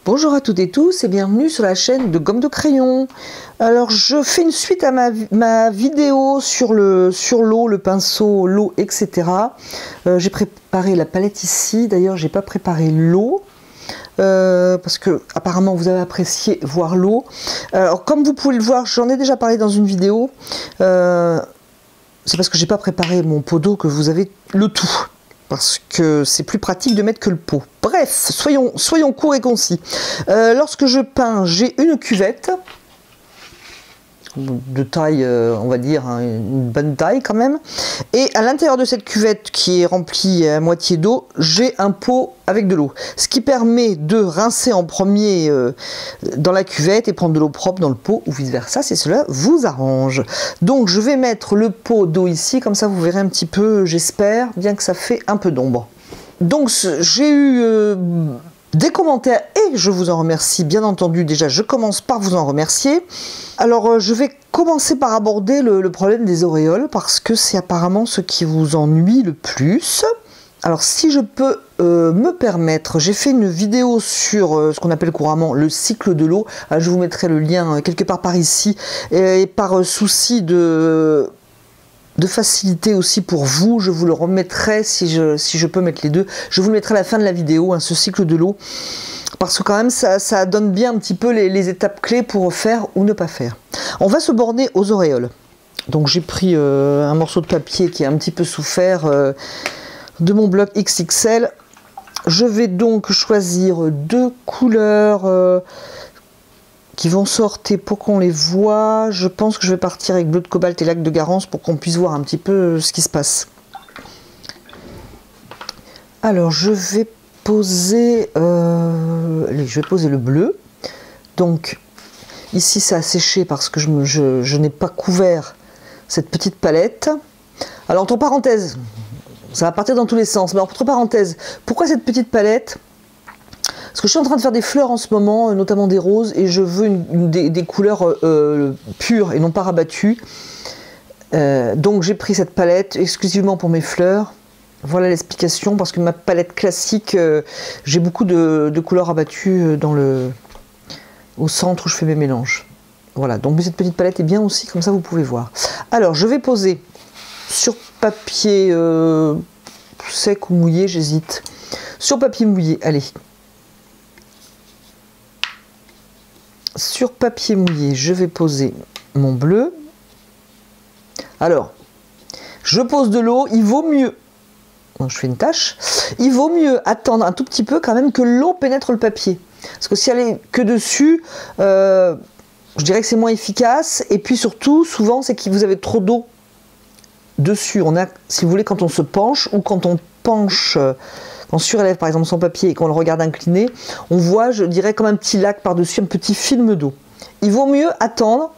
Bonjour à toutes et tous et bienvenue sur la chaîne de Gomme de Crayon. Alors je fais une suite à ma vidéo sur l'eau, le pinceau, l'eau, etc. J'ai préparé la palette ici, d'ailleurs j'ai pas préparé l'eau. Parce que apparemment vous avez apprécié voir l'eau. Alors comme vous pouvez le voir, j'en ai déjà parlé dans une vidéo. C'est parce que j'ai pas préparé mon pot d'eau que vous avez le tout. Parce que c'est plus pratique de mettre que le pot. Bref, soyons courts et concis. Lorsque je peins, j'ai une cuvette de taille, on va dire, hein, une bonne taille quand même. Et à l'intérieur de cette cuvette qui est remplie à moitié d'eau, j'ai un pot avec de l'eau. Ce qui permet de rincer en premier dans la cuvette et prendre de l'eau propre dans le pot ou vice versa, si cela vous arrange. Donc je vais mettre le pot d'eau ici, comme ça vous verrez un petit peu, j'espère, bien que ça fait un peu d'ombre. Donc j'ai eu des commentaires et je vous en remercie, bien entendu. Déjà, je commence par vous en remercier. Alors, je vais commencer par aborder le problème des auréoles parce que c'est apparemment ce qui vous ennuie le plus. Alors, si je peux me permettre, j'ai fait une vidéo sur ce qu'on appelle couramment le cycle de l'eau. Je vous mettrai le lien quelque part par ici et par souci de facilité aussi pour vous, je vous le remettrai si je peux mettre les deux. Je vous le mettrai à la fin de la vidéo, hein, ce cycle de l'eau, parce que quand même ça donne bien un petit peu les étapes clés pour faire ou ne pas faire. On va se borner aux auréoles. Donc j'ai pris un morceau de papier qui a un petit peu souffert de mon bloc XXL. Je vais donc choisir deux couleurs qui vont sortir pour qu'on les voit. Je pense que je vais partir avec bleu de cobalt et lac de Garance pour qu'on puisse voir un petit peu ce qui se passe. Alors je vais poser le bleu. Donc ici ça a séché parce que je n'ai pas couvert cette petite palette. Alors entre parenthèses, ça va partir dans tous les sens, mais entre parenthèses, pourquoi cette petite palette ? Parce que je suis en train de faire des fleurs en ce moment, notamment des roses, et je veux des couleurs pures et non pas rabattues. Donc j'ai pris cette palette exclusivement pour mes fleurs. Voilà l'explication, parce que ma palette classique, j'ai beaucoup de couleurs rabattues au centre où je fais mes mélanges. Voilà, donc cette petite palette est bien aussi, comme ça vous pouvez voir. Alors je vais poser sur papier sec ou mouillé, j'hésite. Sur papier mouillé, allez. Sur papier mouillé, je vais poser mon bleu. Alors, je pose de l'eau, il vaut mieux, je fais une tache, il vaut mieux attendre un tout petit peu quand même que l'eau pénètre le papier. Parce que si elle est que dessus, je dirais que c'est moins efficace. Et puis surtout, souvent, c'est que vous avez trop d'eau dessus. On a, si vous voulez, quand on se penche ou quand on penche... On surélève par exemple son papier et qu'on le regarde incliné, on voit, je dirais, comme un petit lac par-dessus, un petit film d'eau. Il vaut mieux attendre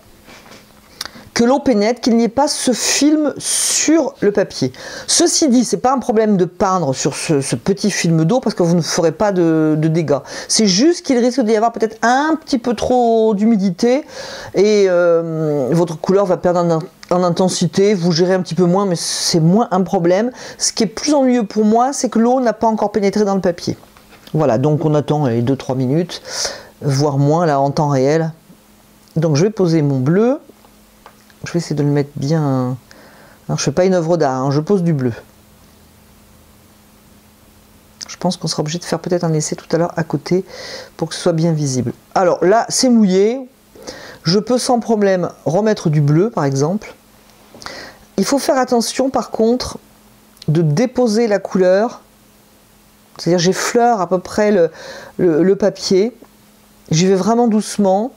que l'eau pénètre, qu'il n'y ait pas ce film sur le papier. Ceci dit, c'est pas un problème de peindre sur ce petit film d'eau parce que vous ne ferez pas de dégâts. C'est juste qu'il risque d'y avoir peut-être un petit peu trop d'humidité et votre couleur va perdre en intensité, vous gérez un petit peu moins, mais c'est moins un problème. Ce qui est plus ennuyeux pour moi, c'est que l'eau n'a pas encore pénétré dans le papier. Voilà, donc on attend les 2-3 minutes, voire moins là en temps réel. Donc je vais poser mon bleu. Je vais essayer de le mettre bien... Alors, je ne fais pas une œuvre d'art, hein, je pose du bleu. Je pense qu'on sera obligé de faire peut-être un essai tout à l'heure à côté pour que ce soit bien visible. Alors là, c'est mouillé. Je peux sans problème remettre du bleu, par exemple. Il faut faire attention, par contre, de déposer la couleur. C'est-à-dire, j'effleure à peu près le papier. J'y vais vraiment doucement.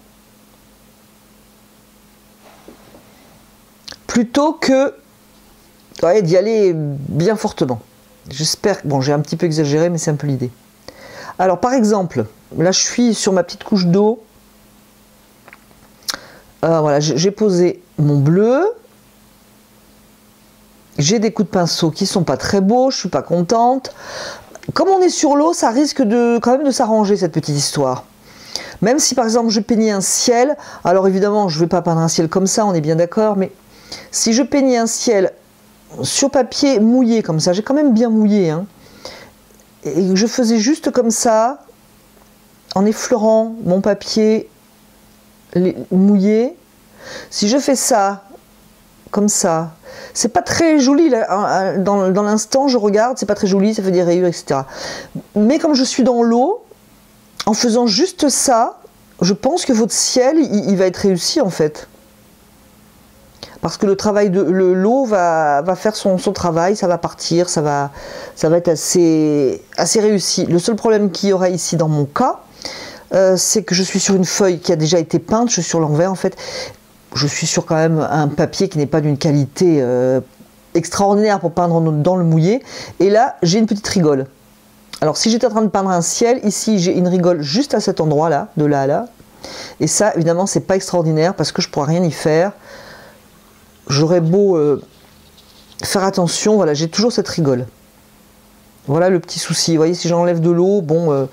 Plutôt que d'y aller bien fortement. J'espère que... Bon, j'ai un petit peu exagéré, mais c'est un peu l'idée. Alors, par exemple, là, je suis sur ma petite couche d'eau. Voilà, j'ai posé mon bleu. J'ai des coups de pinceau qui sont pas très beaux, je suis pas contente. Comme on est sur l'eau, ça risque quand même de s'arranger, cette petite histoire. Même si, par exemple, je peignais un ciel, alors évidemment, je ne vais pas peindre un ciel comme ça, on est bien d'accord, mais si je peignais un ciel sur papier mouillé comme ça, j'ai quand même bien mouillé, hein, et je faisais juste comme ça, en effleurant mon papier mouillé. Si je fais ça, comme ça, c'est pas très joli, là, dans l'instant je regarde, c'est pas très joli, ça fait des rayures, etc. Mais comme je suis dans l'eau, en faisant juste ça, je pense que votre ciel, il va être réussi en fait. Parce que le travail de l'eau va faire son travail, ça va partir, ça va être assez réussi. Le seul problème qu'il y aura ici dans mon cas, c'est que je suis sur une feuille qui a déjà été peinte, je suis sur l'envers en fait. Je suis sur quand même un papier qui n'est pas d'une qualité extraordinaire pour peindre dans le mouillé. Et là, j'ai une petite rigole. Alors si j'étais en train de peindre un ciel, ici j'ai une rigole juste à cet endroit-là, de là à là. Et ça, évidemment, c'est pas extraordinaire parce que je ne pourrais rien y faire. J'aurais beau faire attention, voilà, j'ai toujours cette rigole. Voilà le petit souci. Vous voyez, si j'enlève de l'eau, bon,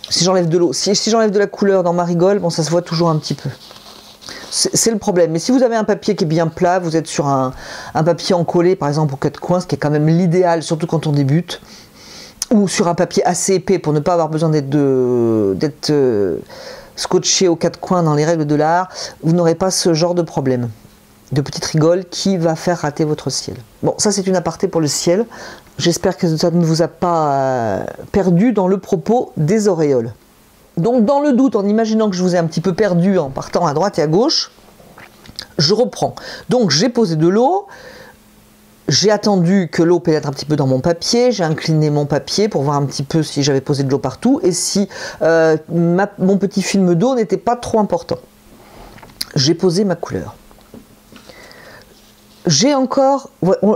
si j'enlève de l'eau, si j'enlève de la couleur dans ma rigole, bon, ça se voit toujours un petit peu. C'est le problème. Mais si vous avez un papier qui est bien plat, vous êtes sur un papier encollé, par exemple, aux quatre coins, ce qui est quand même l'idéal, surtout quand on débute, ou sur un papier assez épais pour ne pas avoir besoin d'être scotché aux quatre coins dans les règles de l'art, vous n'aurez pas ce genre de problème, de petite rigole qui va faire rater votre ciel. Bon, ça c'est une aparté pour le ciel. J'espère que ça ne vous a pas perdu dans le propos des auréoles. Donc dans le doute, en imaginant que je vous ai un petit peu perdu en partant à droite et à gauche, je reprends. Donc j'ai posé de l'eau, j'ai attendu que l'eau pénètre un petit peu dans mon papier, j'ai incliné mon papier pour voir un petit peu si j'avais posé de l'eau partout et si mon petit film d'eau n'était pas trop important. J'ai posé ma couleur. J'ai encore,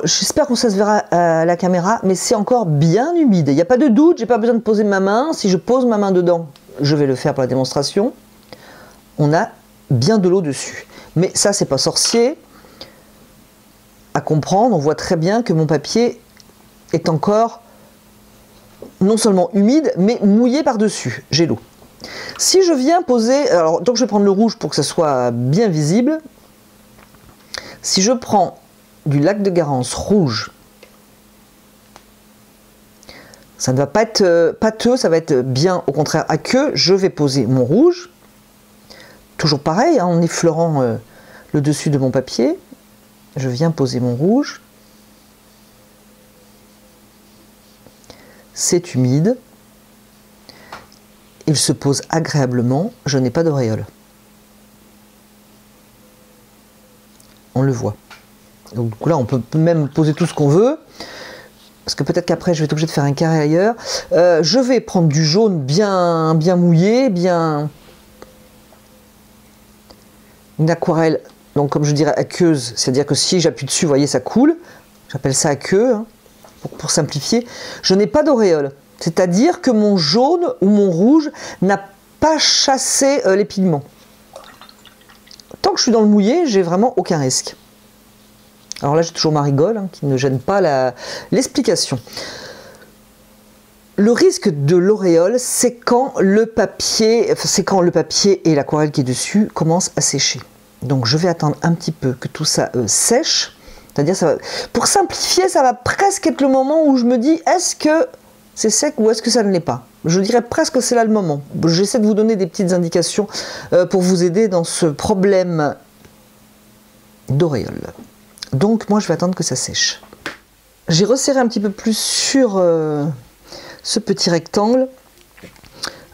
j'espère que ça se verra à la caméra, mais c'est encore bien humide. Il n'y a pas de doute, j'ai pas besoin de poser ma main. Si je pose ma main dedans, je vais le faire pour la démonstration. On a bien de l'eau dessus. Mais ça, c'est pas sorcier à comprendre. On voit très bien que mon papier est encore non seulement humide, mais mouillé par-dessus. J'ai l'eau. Si je viens poser, alors donc je vais prendre le rouge pour que ça soit bien visible. Si je prends du lac de Garance rouge, ça ne va pas être pâteux, ça va être bien au contraire aqueux. Je vais poser mon rouge, toujours pareil, hein, en effleurant le dessus de mon papier. Je viens poser mon rouge. C'est humide. Il se pose agréablement. Je n'ai pas d'auréole. On le voit. Donc du coup là, on peut même poser tout ce qu'on veut. Parce que peut-être qu'après, je vais être obligé de faire un carré ailleurs. Je vais prendre du jaune bien mouillé, bien... Une aquarelle, donc comme je dirais aqueuse, c'est-à-dire que si j'appuie dessus, vous voyez, ça coule. J'appelle ça aqueux, hein, pour simplifier. Je n'ai pas d'auréole. C'est-à-dire que mon jaune ou mon rouge n'a pas chassé les pigments. Tant que je suis dans le mouillé, j'ai vraiment aucun risque. Alors là, j'ai toujours ma rigole, hein, qui ne gêne pas l'explication. Le risque de l'auréole, c'est quand le papier et l'aquarelle qui est dessus commencent à sécher. Donc je vais attendre un petit peu que tout ça sèche. C'est-à-dire, pour simplifier, ça va presque être le moment où je me dis, est-ce que c'est sec ou est-ce que ça ne l'est pas? Je dirais presque que c'est là le moment. J'essaie de vous donner des petites indications pour vous aider dans ce problème d'auréole. Donc moi je vais attendre que ça sèche. J'ai resserré un petit peu plus sur ce petit rectangle.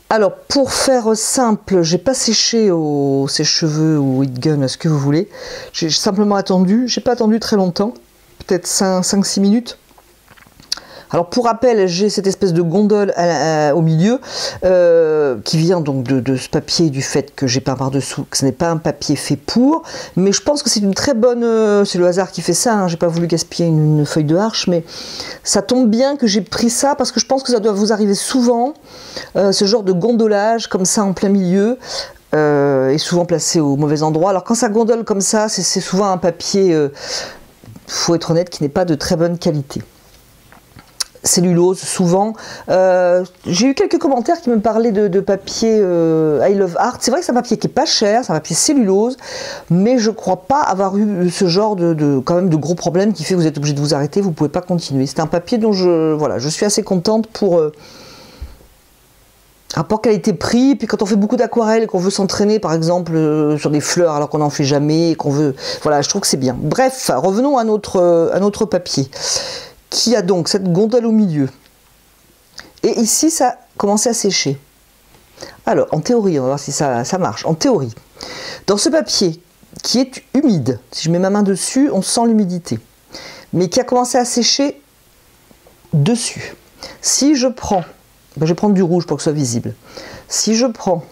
Alors pour faire simple, j'ai pas séché au sèche-cheveux ou heat gun, ce que vous voulez. J'ai simplement attendu, j'ai pas attendu très longtemps, peut-être 5-6 minutes. Alors pour rappel, j'ai cette espèce de gondole au milieu qui vient donc de ce papier, du fait que j'ai peint par-dessous, que ce n'est pas un papier fait pour, mais je pense que c'est une très bonne... c'est le hasard qui fait ça, hein, j'ai pas voulu gaspiller une feuille de Arches, mais ça tombe bien que j'ai pris ça parce que je pense que ça doit vous arriver souvent, ce genre de gondolage comme ça en plein milieu, est souvent placé au mauvais endroit. Alors quand ça gondole comme ça, c'est souvent un papier, faut être honnête, qui n'est pas de très bonne qualité. Cellulose souvent. J'ai eu quelques commentaires qui me parlaient de papier I Love Art. C'est vrai que c'est un papier qui est pas cher, c'est un papier cellulose, mais je crois pas avoir eu ce genre quand même de gros problème qui fait que vous êtes obligé de vous arrêter, vous pouvez pas continuer. C'est un papier dont je suis assez contente pour rapport qualité-prix, puis quand on fait beaucoup d'aquarelles et qu'on veut s'entraîner par exemple sur des fleurs alors qu'on n'en fait jamais, et qu'on veut... Voilà, je trouve que c'est bien. Bref, revenons à notre papier, qui a donc cette gondole au milieu. Et ici, ça a commencé à sécher. Alors, en théorie, on va voir si ça marche. En théorie, dans ce papier qui est humide, si je mets ma main dessus, on sent l'humidité, mais qui a commencé à sécher dessus. Si je prends... Ben, je vais prendre du rouge pour que ce soit visible. Si je prends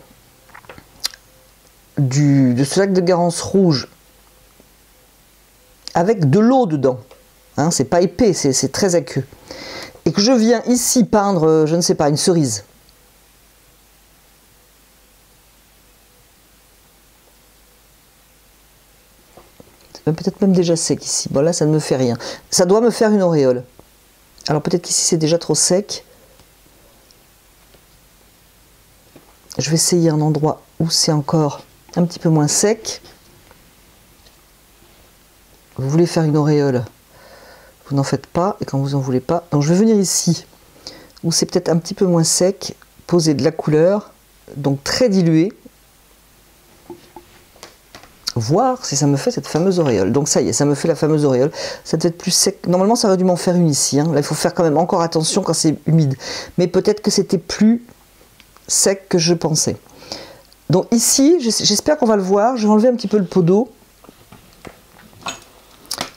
de ce lac de Garance rouge avec de l'eau dedans, hein, c'est pas épais, c'est très aqueux, et que je viens ici peindre, je ne sais pas, une cerise. C'est peut-être même déjà sec ici. Bon là, ça ne me fait rien. Ça doit me faire une auréole. Alors peut-être qu'ici c'est déjà trop sec. Je vais essayer un endroit où c'est encore un petit peu moins sec. Vous voulez faire une auréole, vous n'en faites pas, et quand vous n'en voulez pas, donc je vais venir ici, où c'est peut-être un petit peu moins sec, poser de la couleur, donc très diluée, voir si ça me fait cette fameuse auréole. Donc ça y est, ça me fait la fameuse auréole. Ça doit être plus sec. Normalement, ça aurait dû m'en faire une ici, hein. Là, il faut faire quand même encore attention quand c'est humide. Mais peut-être que c'était plus sec que je pensais. Donc ici, j'espère qu'on va le voir. Je vais enlever un petit peu le pot d'eau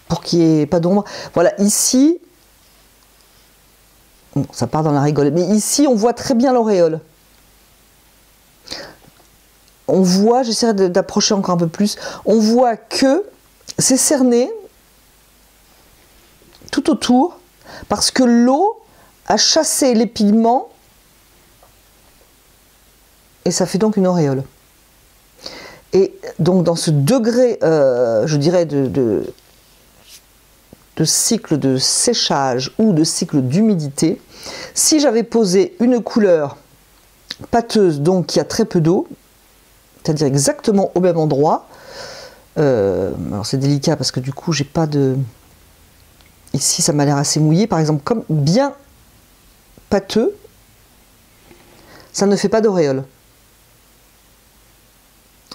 pour qu'il n'y ait pas d'ombre. Voilà, ici, bon, ça part dans la rigole, mais ici, on voit très bien l'auréole. On voit, j'essaierai d'approcher encore un peu plus, on voit que c'est cerné tout autour parce que l'eau a chassé les pigments et ça fait donc une auréole. Et donc dans ce degré, je dirais, de cycle de séchage ou de cycle d'humidité, si j'avais posé une couleur pâteuse, donc qui a très peu d'eau, c'est-à-dire exactement au même endroit, alors c'est délicat parce que du coup j'ai pas de... Ici ça m'a l'air assez mouillé, par exemple, comme bien pâteux, ça ne fait pas d'auréole.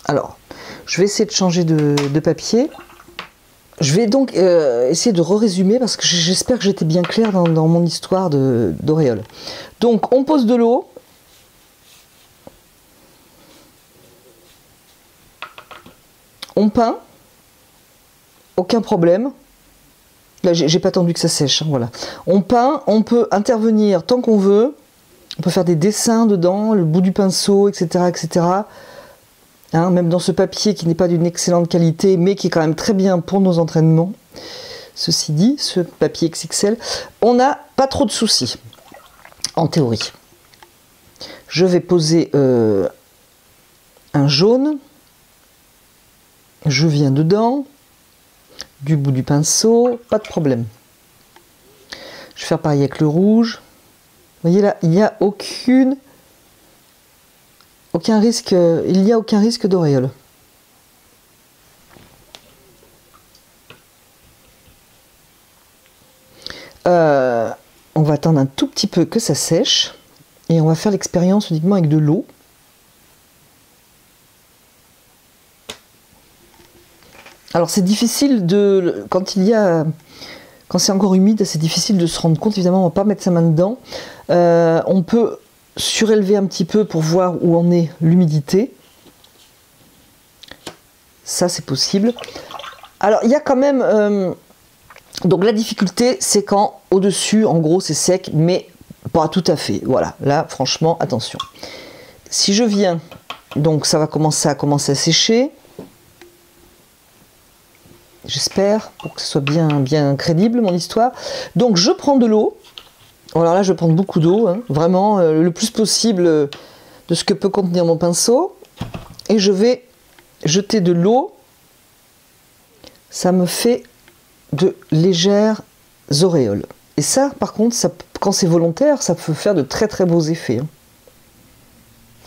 Alors, je vais essayer de changer de papier. Je vais donc essayer de résumer parce que j'espère que j'étais bien claire dans mon histoire d'auréole. Donc, on pose de l'eau. On peint. Aucun problème. Là, j'ai pas attendu que ça sèche. Hein, voilà. On peint, on peut intervenir tant qu'on veut. On peut faire des dessins dedans, le bout du pinceau, etc. etc. Hein, même dans ce papier qui n'est pas d'une excellente qualité, mais qui est quand même très bien pour nos entraînements. Ceci dit, ce papier XXL, on n'a pas trop de soucis, en théorie. Je vais poser un jaune. Je viens dedans, du bout du pinceau, pas de problème. Je vais faire pareil avec le rouge. Vous voyez là, il n'y a aucun risque, il n'y a aucun risque d'auréole. On va attendre un tout petit peu que ça sèche et on va faire l'expérience uniquement avec de l'eau. Alors c'est difficile quand c'est encore humide, c'est difficile de se rendre compte. Évidemment, on ne va pas mettre sa main dedans. On peut surélever un petit peu pour voir où en est l'humidité. Ça, c'est possible. Alors, il y a quand même... donc, la difficulté, c'est quand au-dessus, en gros, c'est sec, mais pas tout à fait. Voilà, là, franchement, attention. Si je viens... Donc, ça va commencer à sécher. J'espère, pour que ce soit bien crédible, mon histoire. Donc, je prends de l'eau. Alors là, je vais prendre beaucoup d'eau, hein, vraiment le plus possible de ce que peut contenir mon pinceau. Et je vais jeter de l'eau. Ça me fait de légères auréoles. Et ça, par contre, quand c'est volontaire, ça peut faire de très très beaux effets. Hein.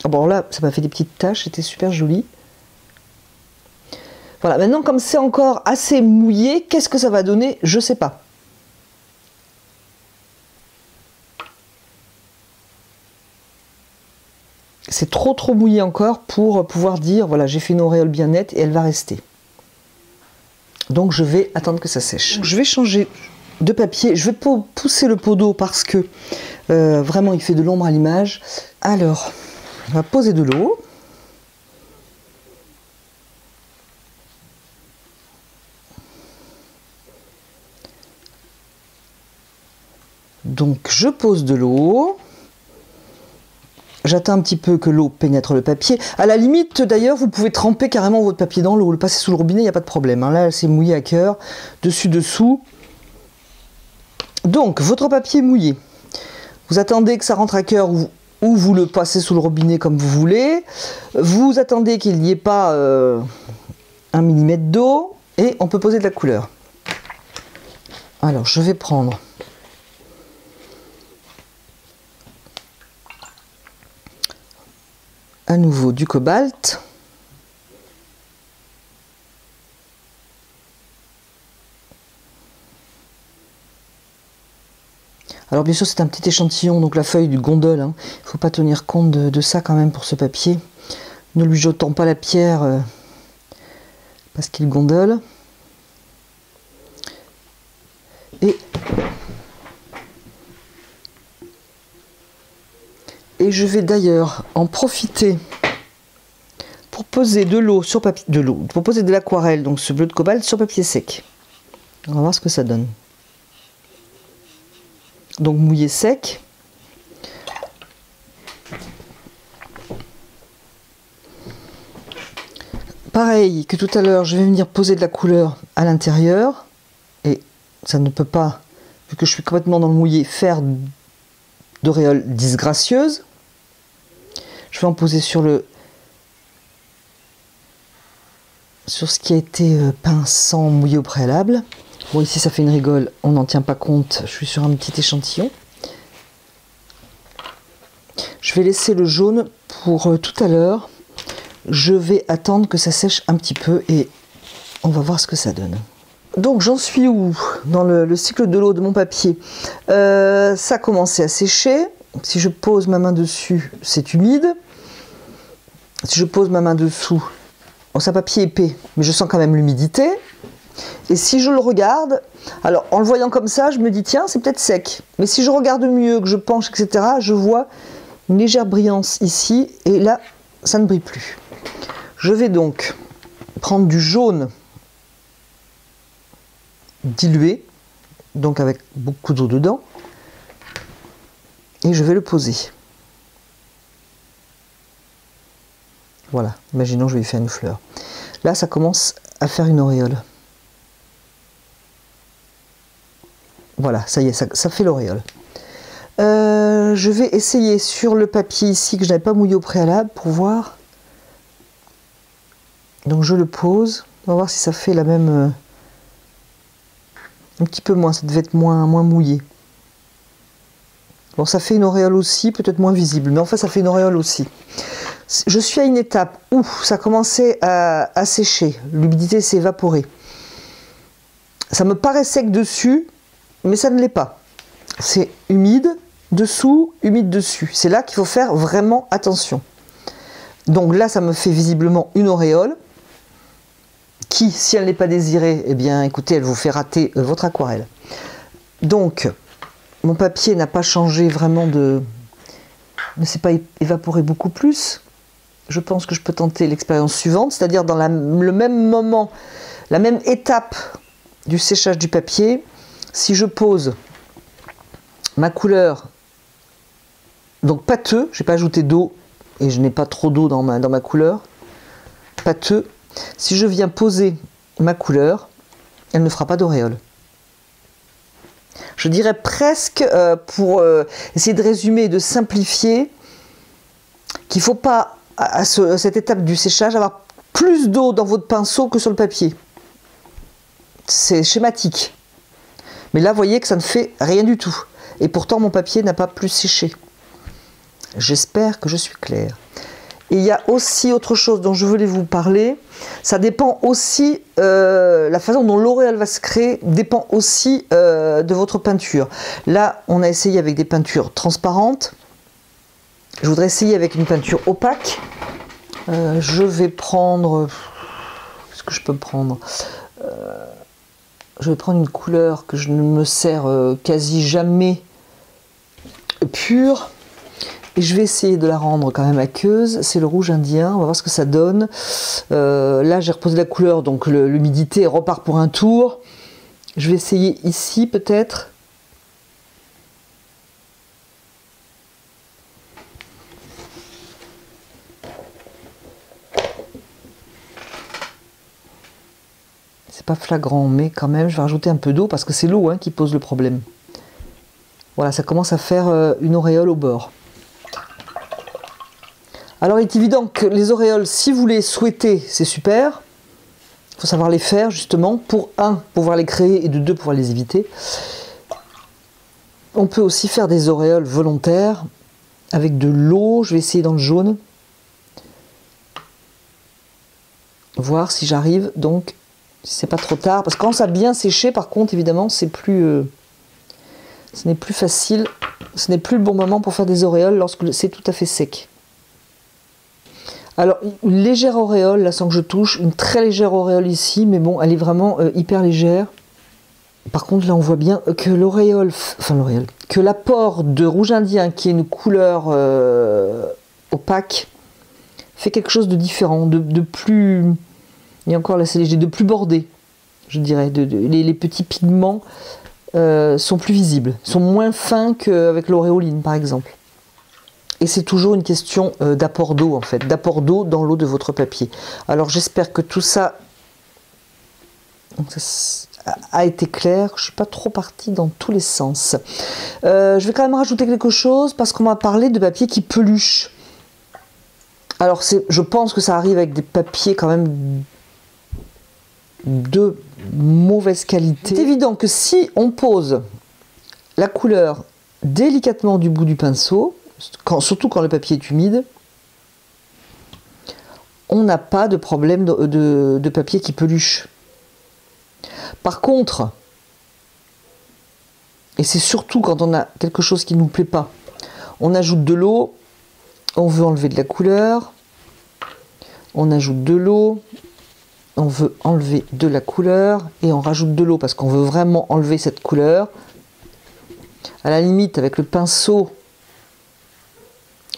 Bon là, ça m'a fait des petites taches, c'était super joli. Voilà, maintenant comme c'est encore assez mouillé, qu'est-ce que ça va donner? Je ne sais pas. c'est trop mouillé encore pour pouvoir dire voilà, j'ai fait une auréole bien nette et elle va rester. Donc je vais attendre que ça sèche. Je vais changer de papier, je vais pousser le pot d'eau parce que vraiment il fait de l'ombre à l'image. Alors, on va poser de l'eau. Donc je pose de l'eau. J'attends un petit peu que l'eau pénètre le papier. À la limite, d'ailleurs, vous pouvez tremper carrément votre papier dans l'eau, le passer sous le robinet, il n'y a pas de problème. Hein. Là, c'est mouillé à cœur, dessus. Donc, votre papier mouillé. Vous attendez que ça rentre à cœur ou vous le passez sous le robinet comme vous voulez. Vous attendez qu'il n'y ait pas 1 mm d'eau et on peut poser de la couleur. Alors, je vais prendre à nouveau du cobalt. Alors bien sûr c'est un petit échantillon, donc la feuille du gondole, hein. Il ne faut pas tenir compte de ça quand même pour ce papier. Ne lui jetons pas la pierre parce qu'il gondole. Et je vais d'ailleurs en profiter pour poser de l'eau sur papier, pour poser de l'aquarelle, donc ce bleu de cobalt sur papier sec. On va voir ce que ça donne. Donc mouillé sec. Pareil que tout à l'heure, je vais venir poser de la couleur à l'intérieur. Et ça ne peut pas, vu que je suis complètement dans le mouillé, faire d'auréole disgracieuse. Je vais en poser sur ce qui a été peint sans mouiller au préalable. Bon, ici ça fait une rigole, on n'en tient pas compte, je suis sur un petit échantillon. Je vais laisser le jaune pour tout à l'heure. Je vais attendre que ça sèche un petit peu et on va voir ce que ça donne. Donc j'en suis où dans le cycle de l'eau de mon papier? Ça a commencé à sécher. Si je pose ma main dessus, c'est humide. Si je pose ma main dessous, bon, c'est un papier épais, mais je sens quand même l'humidité. Et si je le regarde, alors en le voyant comme ça, je me dis tiens, c'est peut-être sec. Mais si je regarde mieux, que je penche, etc., je vois une légère brillance ici, et là, ça ne brille plus. Je vais donc prendre du jaune dilué, donc avec beaucoup d'eau dedans, et je vais le poser. Voilà, imaginons que je vais y faire une fleur. Là, ça commence à faire une auréole. Voilà, ça y est, ça fait l'auréole. Je vais essayer sur le papier ici que je n'avais pas mouillé au préalable pour voir. Donc je le pose, on va voir si ça fait la même... un petit peu moins, ça devait être moins mouillé. Bon, ça fait une auréole aussi, peut-être moins visible, mais enfin ça fait une auréole aussi. Je suis à une étape où ça commençait à sécher, l'humidité s'est évaporée. Ça me paraît sec dessus, mais ça ne l'est pas. C'est humide dessous, humide dessus. C'est là qu'il faut faire vraiment attention. Donc là, ça me fait visiblement une auréole qui, si elle n'est pas désirée, eh bien, écoutez, elle vous fait rater votre aquarelle. Donc, mon papier n'a pas changé vraiment ne s'est pas évaporé beaucoup plus. Je pense que je peux tenter l'expérience suivante, c'est-à-dire dans le même moment, la même étape du séchage du papier. Si je pose ma couleur, donc pâteux, je n'ai pas ajouté d'eau et je n'ai pas trop d'eau dans ma couleur, pâteux, si je viens poser ma couleur, elle ne fera pas d'auréole. Je dirais presque, pour essayer de résumer et de simplifier, qu'il ne faut pas, à cette étape du séchage, avoir plus d'eau dans votre pinceau que sur le papier. C'est schématique. Mais là, vous voyez que ça ne fait rien du tout. Et pourtant, mon papier n'a pas plus séché. J'espère que je suis claire. Et il y a aussi autre chose dont je voulais vous parler. Ça dépend aussi, la façon dont l'auréole va se créer dépend aussi de votre peinture. Là, on a essayé avec des peintures transparentes. Je voudrais essayer avec une peinture opaque. Je vais prendre... Qu'est-ce que je peux prendre? Je vais prendre une couleur que je ne me sers quasi jamais pure. Et je vais essayer de la rendre quand même aqueuse. C'est le rouge indien, on va voir ce que ça donne. Là j'ai reposé la couleur, donc l'humidité repart pour un tour. Je vais essayer ici peut-être. C'est pas flagrant, mais quand même je vais rajouter un peu d'eau parce que c'est l'eau qui pose le problème. Voilà, ça commence à faire une auréole au bord. Alors il est évident que les auréoles, si vous les souhaitez, c'est super. Il faut savoir les faire justement pour pouvoir les créer et de deux, pouvoir les éviter. On peut aussi faire des auréoles volontaires avec de l'eau. Je vais essayer dans le jaune. Voir si j'arrive, donc si c'est pas trop tard. Parce que quand ça a bien séché, par contre, évidemment, c'est plus... ce n'est plus facile. Ce n'est plus le bon moment pour faire des auréoles lorsque c'est tout à fait sec. Alors, une légère auréole, là, sans que je touche, une très légère auréole ici, mais bon, elle est vraiment hyper légère. Par contre, là, on voit bien que que l'apport de rouge indien, qui est une couleur opaque, fait quelque chose de différent, de plus... Et encore là, c'est léger, de plus bordé, je dirais. Les petits pigments sont plus visibles, sont moins fins qu'avec l'auréoline, par exemple. Et c'est toujours une question d'apport d'eau, en fait, d'apport d'eau dans l'eau de votre papier. Alors j'espère que tout ça a été clair. Je ne suis pas trop partie dans tous les sens. Je vais quand même rajouter quelque chose parce qu'on m'a parlé de papier qui peluche. Alors je pense que ça arrive avec des papiers quand même de mauvaise qualité. C'est évident que si on pose la couleur délicatement du bout du pinceau, surtout quand le papier est humide, on n'a pas de problème de papier qui peluche. Par contre, et c'est surtout quand on a quelque chose qui ne nous plaît pas, on ajoute de l'eau, on veut enlever de la couleur, on ajoute de l'eau, on veut enlever de la couleur, et on rajoute de l'eau parce qu'on veut vraiment enlever cette couleur. À la limite, avec le pinceau,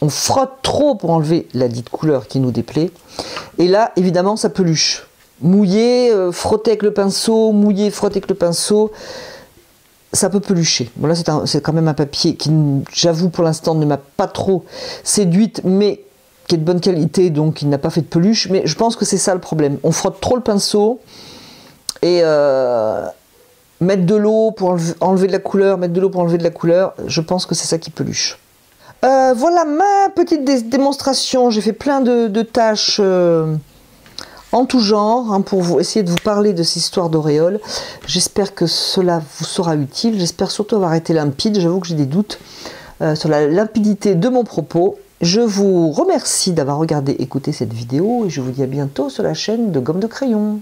on frotte trop pour enlever la dite couleur qui nous déplaît. Et là, évidemment, ça peluche. Mouiller, frotter avec le pinceau, mouiller, frotter avec le pinceau, ça peut pelucher. Bon, là, c'est quand même un papier qui, j'avoue, pour l'instant, ne m'a pas trop séduite, mais qui est de bonne qualité, donc il n'a pas fait de peluche. Mais je pense que c'est ça le problème. On frotte trop le pinceau et mettre de l'eau pour enlever de la couleur, mettre de l'eau pour enlever de la couleur, je pense que c'est ça qui peluche. Voilà ma petite démonstration. J'ai fait plein de tâches en tout genre pour essayer de vous parler de cette histoire d'auréole. J'espère que cela vous sera utile. J'espère surtout avoir été limpide. J'avoue que j'ai des doutes sur la limpidité de mon propos. Je vous remercie d'avoir regardé, écouté cette vidéo et je vous dis à bientôt sur la chaîne de Gomme de Crayon.